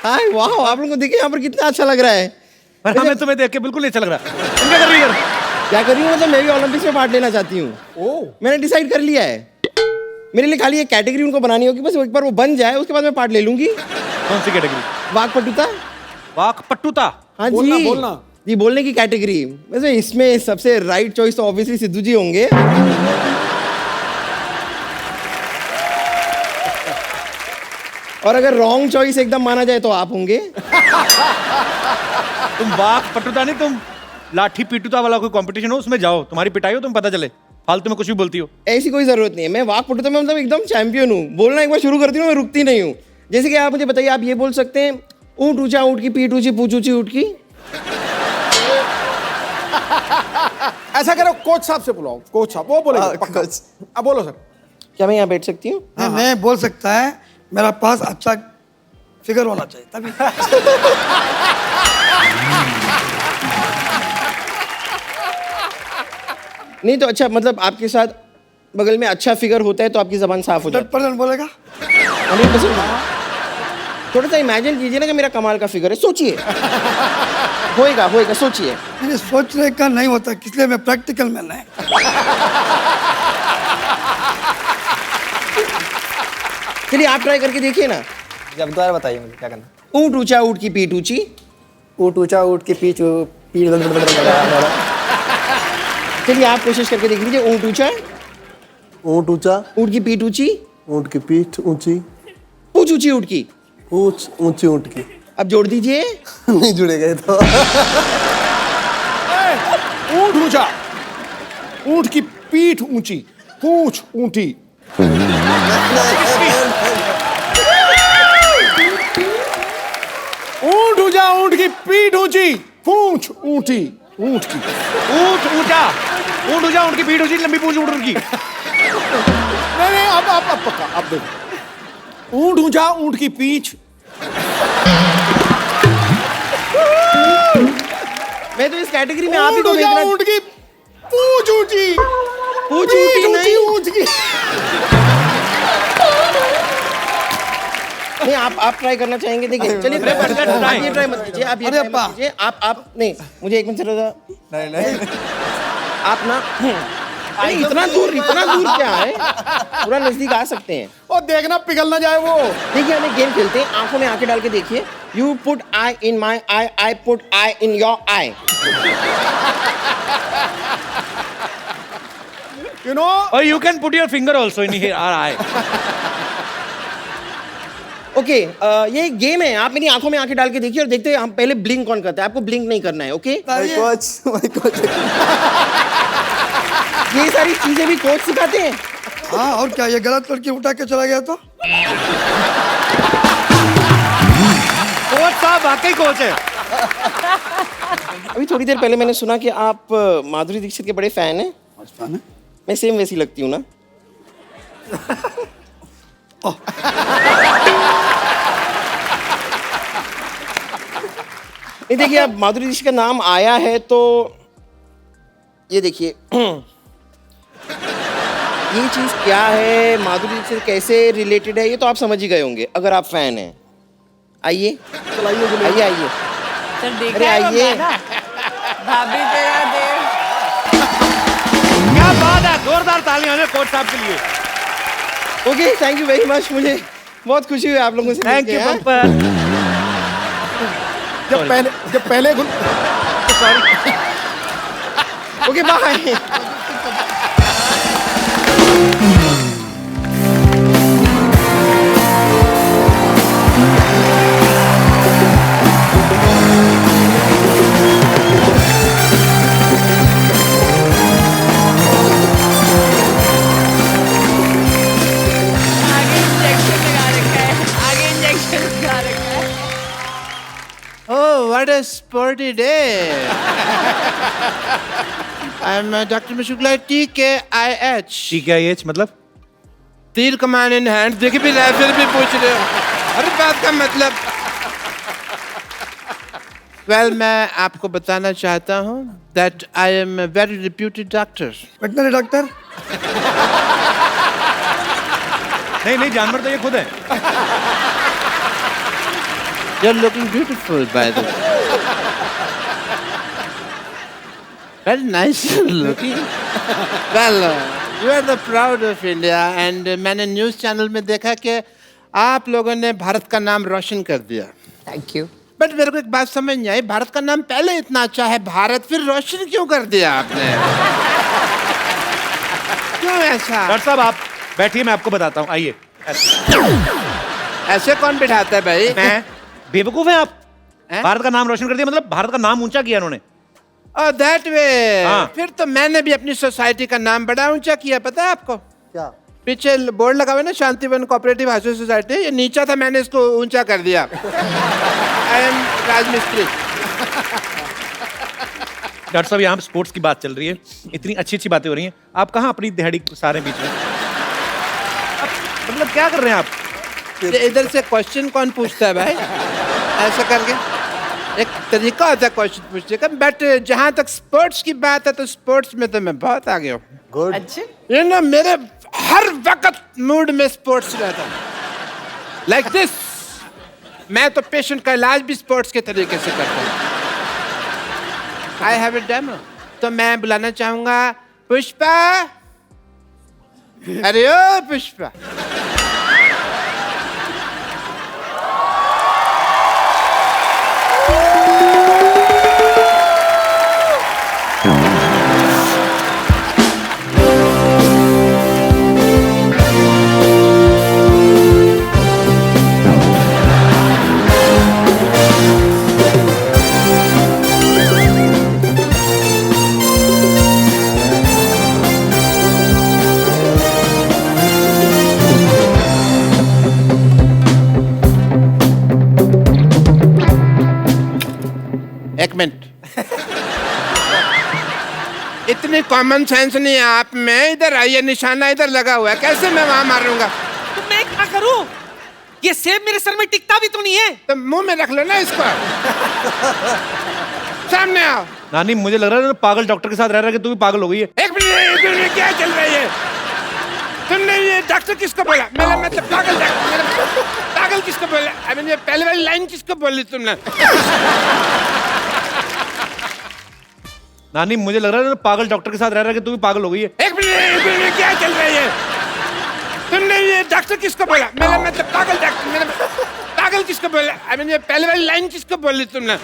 हाय वाह, आप लोगों को देखिए यहाँ पर कितना अच्छा लग रहा है। पर हमें तुम्हें देख के बिल्कुल नहीं अच्छा लग रहा। तुम क्या कर रही हो? क्या कर रही हूँ मतलब, मैं भी ओलंपिक्स में पार्ट लेना चाहती हूँ। मैंने डिसाइड कर लिया है। मेरे लिए खाली एक कैटेगरी उनको बनानी होगी, बस एक बार वो बन जाए उसके बाद मैं पार्ट ले लूंगी। कौन सी कैटेगरी? वाकपटुता। वाकपटुता? हाँ बोलना, जी बोलना। जी, बोलने की कैटेगरी। वैसे इसमें सबसे राइट चॉइस तो ऑब्वियसली सिद्धू जी होंगे। और अगर रॉन्ग चॉइस एकदम माना जाए तो आप होंगे। तुम वाकपटुता नहीं, तुम लाठी पीटुता वाला कोई कंपटीशन हो उसमें जाओ, तुम्हारी पिटाई हो, तुम पता चले। फालतू में कुछ भी बोलती हो। ऐसी कोई जरूरत नहीं है। मैं वाकपटुता में मतलब एकदम चैंपियन हूँ। बोलना एक बार शुरू करती हूँ मैं रुकती नहीं हूँ। जैसे कि आप मुझे बताइए, आप ये बोल सकते हैं ऊँट ऊंचा ऊँट की पीठ ऊंची पूछ ऊंची ऊँट की। ऐसा करो, कोच साहब से बुलाओ, कोच साहब वो बोलेंगे पक्का। अब बोलो सर। क्या मैं यहाँ बैठ सकती हूँ? मैं बोल सकता है, मेरा पास अच्छा फिगर होना चाहिए तभी। नहीं तो अच्छा, मतलब आपके साथ बगल में अच्छा फिगर होता है तो आपकी जबान साफ हो जाती 100% बोलेगा। है। 100%। थोड़ा सा इमेजिन कीजिए ना कि मेरा कमाल का फिगर है, सोचिए। होएगा होएगा, सोचिए। मेरे सोचने का नहीं होता, इसलिए मैं प्रैक्टिकल मैन है। चलिए आप ट्राई करके देखिए ना। जब दोबारा बताइए मुझे क्या करना। ऊँट ऊंचा ऊँट की पीठ ऊंची। ऊँट ऊँचा ऊँट की पीठ पीठ। चलिए आप कोशिश करके देख लीजिए। ऊँट ऊंचा, ऊँट ऊंचा, ऊँट की पीठ ऊंची, ऊँट की पीठ ऊंची, पूछ ऊंची ऊँट की। पूंछ ऊंची ऊँट की। अब जोड़ दीजिए। नहीं जुड़ेगा ये तो। ऊँट ऊंचा, ऊँट की पीठ ऊंची, पूंछ ऊंटी। ऊँट ऊंचा, ऊँट की पीठ ऊंची, पूंछ ऊंटी। ऊँट की ऊँट ऊँचा, ऊँट ऊँचा, ऊँट की पीठ ऊँची, लंबी पूंछ ऊँट की। नहीं, अब पक्का, अब देखो। ऊँट ऊंचा, ऊँट की पीठ। मैं तो इस कैटेगरी में आप ही ऊँट को ऊंचा, देखना। ऊँट की पूंछ ऊंची। पूछ पीठ ऊंची नहीं। ऊंट की। नहीं, आप ट्राई करना चाहेंगे? देखिए चलिए अरे बस let's try। आप ये ट्राई मत कीजिए। आप ये अरे try मत कीजिए। आप नहीं, मुझे एक मिनट जरा। नहीं आप ना अरे इतना दूर क्या है, पूरा नजदीक आ सकते हैं। और देखना पिघल ना जाए वो। देखिए हम एक गेम खेलते हैं, आंखों में आंखें डाल के देखिए। You put I in my I, I put I in your I. You know, और you can put your finger also in here, our eye. Okay ये एक गेम है। आप मेरी आंखों में आंखें डाल के देखिए और देखते हैं हम पहले ब्लिंक कौन करता है। आपको ब्लिंक नहीं करना है, ओके? My coach. ये सारी चीजें भी कोच सिखाते हैं। हाँ, और क्या, ये गलत लड़की उठा के चला गया तो? कोच साहब वाकई कोच है। अभी थोड़ी देर पहले मैंने सुना कि आप माधुरी दीक्षित के बड़े फैन हैं। मैं सेम वैसी लगती हूँ ना? नहीं देखिए, अब माधुरी दीक्षित का नाम आया है तो ये देखिए ये चीज क्या है, माधुरी दीक्षित कैसे रिलेटेड है, ये तो आप समझ ही गए होंगे अगर आप फैन हैं। आइए आइए आइए। सर देखा अरे है वो आइए। गाना? भाभी तेरा देव। क्या बात है, जोरदार तालियां हैं कोच साहब के लिए। Okay, thank you very much. मुझे बहुत खुशी हुई आप लोगों से थैंक मिलके, यू हाँ? पंपर। जब पहले ओके बाय। आगे इंजेक्शन लगा रखा है, आगे इंजेक्शन लगा रखा है। Oh, what a sporty day! I'm Dr. Mashukla, TKIH. ठीक है, ये मतलब तीर कमान इन हैंड। देखिए भी राइफल भी पूछ रहे हो। अरे बात का मतलब। Well, मैं आपको बताना चाहता हूँ that I am a very reputed doctor. Veterinary doctor. नहीं जानवर तो ये खुद है। You're looking beautiful, by the way. Very nice looking. Well, you are the proud of India, and मैंने न्यूज़ चैनल में देखा कि आप लोगों ने भारत का नाम रोशन कर दिया. Thank you. बट मेरे को एक बात समझ नहीं आई, भारत का नाम पहले इतना अच्छा है, भारत फिर रोशन क्यों कर दिया आपने? क्यों ऐसा? डॉक्टर साहब आप बैठिए, मैं आपको बताता हूँ, आइए. ऐसे कौन बिठाता है भाई? मैं बेवकूफ है आप? हैं? भारत का नाम रोशन कर दिया मतलब भारत का नाम ऊंचा किया उन्होंने. Oh that way. हाँ. फिर तो मैंने भी अपनी सोसाइटी का नाम बड़ा ऊंचा किया, पता है आपको? क्या? पीछे बोर्ड लगा हुआ है ना, शांतिवन कोऑपरेटिव हाउसिंग सोसाइटी. ये नीचा था, मैंने इसको ऊंचा कर दिया. आई एम राजमिस्त्री. डॉक्टर साहब यहाँ स्पोर्ट्स की बात चल रही है, इतनी अच्छी अच्छी बातें हो रही हैं, आप कहाँ अपनी दिहाड़ी सारे बीच में? मतलब क्या कर रहे हैं आप? इधर से क्वेश्चन कौन पूछता है भाई? ऐसा करके एक तरीका होता है क्वेश्चन पूछने का. बट जहाँ तक स्पोर्ट्स की बात है तो स्पोर्ट्स में तो मैं बहुत आगे हूँ. गुड. अच्छे. ये ना मेरे हर वक्त मूड में स्पोर्ट्स रहता है. Like this. मैं तो पेशेंट का इलाज भी स्पोर्ट्स के तरीके से करता हूँ. I have a demo. तो मैं बुलाना चाहूंगा पुष्पा. अरे ओ पुष्पा. एक मिनट. इतनी कॉमन सेंस नहीं है आप में. इधर आइए, निशाना इधर लगा हुआ है, कैसे मैं वहां मारूंगा? तो मैं क्या करूं? ये सेब मेरे सर में टिकता भी तो नहीं है. तो मुंह में रख लो ना इसको. सामने आओ. नानी मुझे लग रहा है पागल डॉक्टर के साथ रह रहा है कि तू भी पागल हो गई है. एक मिनट, क्या चल रही है? तुमने ये डॉक्टर किसको बोला? मेरा मतलब पागल डॉक्टर. पागल किसको बोला? आई मीन ये पहले वाली लाइन किसको बोली तुमने? नानी मुझे लग रहा है पागल डॉक्टर के साथ रह रहा है कि तू भी पागल हो गई है. एक मिनट, क्या चल रही है? तुमने ये डॉक्टर किसको बोला? मेरा मतलब पागल डॉक्टर. मेरा पागल किसको बोला? आई मीन ये पहले वाली लाइन किसको बोली तुमने?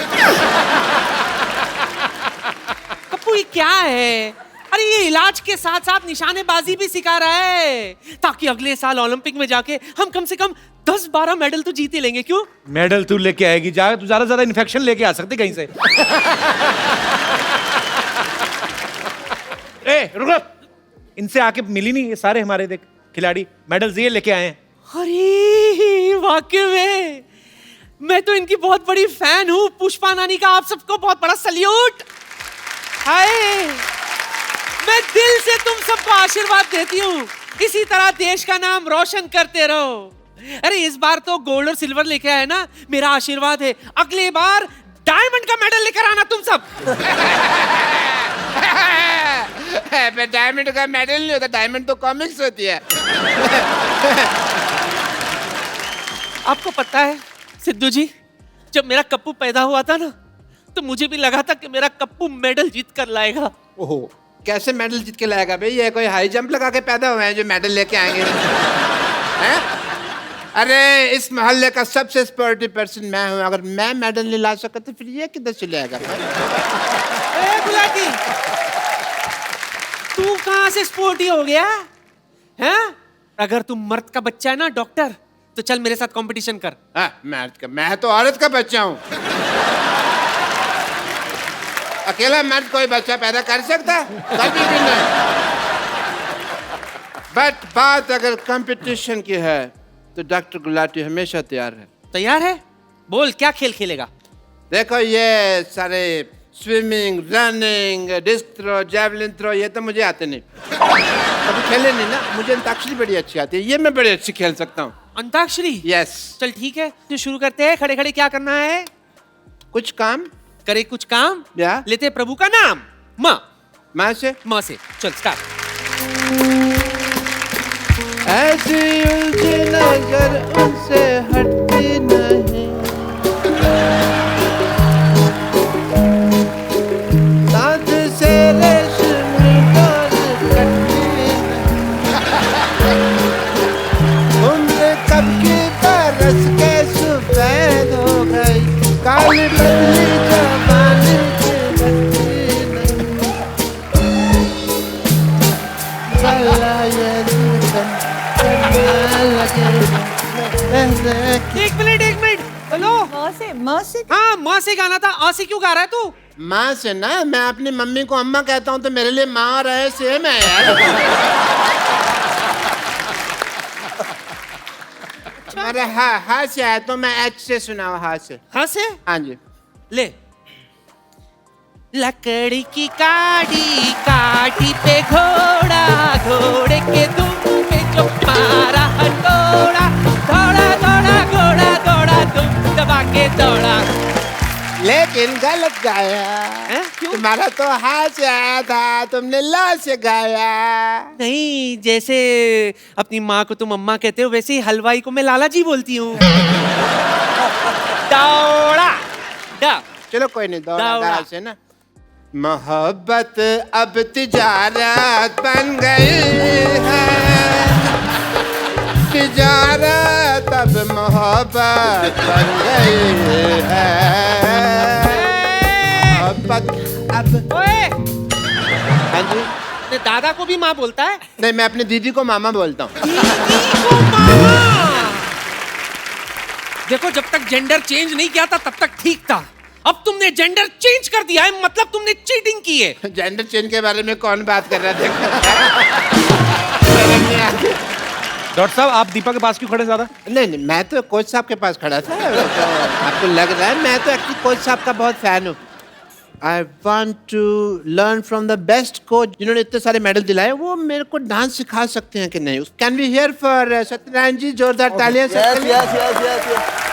कप्पू ये क्या है? अरे ये इलाज के साथ साथ निशानेबाजी भी सिखा रहा है ताकि अगले साल ओलंपिक में जाके हम कम से कम 10-12 मेडल तो जीते लेंगे. क्यों? मेडल तू लेके आएगी, जा तू ज्यादा से ज्यादा इन्फेक्शन लेके आ सकती कहीं से. ए रुक, इनसे आके मिली नहीं, ये सारे हमारे देख खिलाड़ी मेडल्स ये लेके आए हैं. अरे वाकई में मैं तो इनकी बहुत बड़ी फैन हूँ. पुष्पा नानी का आप सबको बहुत बड़ा सल्यूट. हाय, मैं दिल से तुम सबको आशीर्वाद देती हूँ. इसी तरह देश का नाम रोशन करते रहो. अरे इस बार तो गोल्ड और सिल्वर लेके आए ना, मेरा आशीर्वाद है अगले बार डायमंड का मेडल लेकर आना तुम सब. डायमंड का मेडल नहीं होता, डायमंड तो कॉमिक्स होती है. आपको पता है सिद्धू जी, जब मेरा कप्पू पैदा हुआ था ना तो मुझे भी लगा था कि मेरा कप्पू मेडल जीत कर लाएगा. ओहो, कैसे मेडल जीत के लाएगा भाई? ये कोई हाई जंप लगा के पैदा हुए हैं जो मेडल लेके आएंगे? हैं? अरे इस मोहल्ले का सबसे स्पोर्टिव पर्सन मैं हूँ. अगर मैं मेडल नहीं ला सका तो फिर ये किधर से लाएगा? गुलाटी, तू कहाँ से स्पोर्टी हो गया हैं? अगर तू मर्द का बच्चा है ना डॉक्टर, तो चल मेरे साथ कंपटीशन कर. मर्द का? मैं तो औरत का बच्चा हूँ. अकेला मर्द कोई बच्चा पैदा कर सकता? कभी भी नहीं. बट बात अगर कंपटीशन की है तो डॉक्टर गुलाटी हमेशा तैयार है. तैयार है? बोल क्या खेल खेलेगा? देखो ये सारे swimming, running, disc throw, javelin throw ये तो मुझे आते नहीं. कभी खेले नहीं ना. मुझे अंताक्षरी बड़ी अच्छी आती है, ये मैं बड़ी अच्छी खेल सकता हूँ. अंताक्षरी? यस. चल ठीक है, तो शुरू करते हैं. खड़े खड़े क्या करना है? कुछ काम करे कुछ काम. या लेते हैं प्रभु का नाम. माँ से. माँ से. चल स्टार्ट. ऐसी उलझी नजर उनसे हटती नहीं. एक मिनट हेलो। हाँ माँ से गाना था, आ से क्यों गा रहा है तू? माँ से ना, मैं अपनी मम्मी को अम्मा कहता हूँ तो मेरे लिए माँ और है सेम है यार। अरे हाँ से आया तो मैं एच से सुनाओ। हाँ से? हाँ जी। ले। लकड़ी की काटी काटी पे घोड़ा, घोड़े के दुम पे जो मारा हथौड़ा, दौड़ा दौड़ा घोड़ा दौड़ा, दुम दबा के दौड़ा। लेकिन गलत गाया। क्यों? तुम्हारा तो हाँ से आया था, तुमने ला से गाया। नहीं, जैसे अपनी माँ को तुम अम्मा कहते हो वैसे ही हलवाई को मैं लाला जी बोलती हूँ। दौड़ा दा। चलो कोई नहीं, दौड़ा दौड़ा। दा से ना। मोहब्बत अब तिजारत बन गई है, तिजारत अब मोहब्बत बन गई है, मोहब्बत अब। ओए, हाँ जी। अपने दादा को भी माँ बोलता है? नहीं, मैं अपनी दीदी को मामा बोलता हूँ। दीदी को मामा। देखो जब तक जेंडर चेंज नहीं किया था तब तक ठीक था, अब तुमने जेंडर चेंज कर दिया है, मतलब तुमने चीटिंग की है। जेंडर चेंज के बारे में कौन बात कर रहा था? डॉक्टर साहब आप दीपा के पास क्यों खड़े ज्यादा? नहीं, मैं तो कोच साहब के पास खड़ा था। तो आपको लग रहा है, मैं तो एक्चुअली कोच साहब का बहुत फैन हूँ। I want to learn from the best coach जिन्होंने इतने सारे मेडल दिलाए, वो मेरे को डांस सिखा सकते हैं कि नहीं? Can we hear for Satyanarayan ji? जोरदार तालियां। Yes, yes, yes, yes, yes.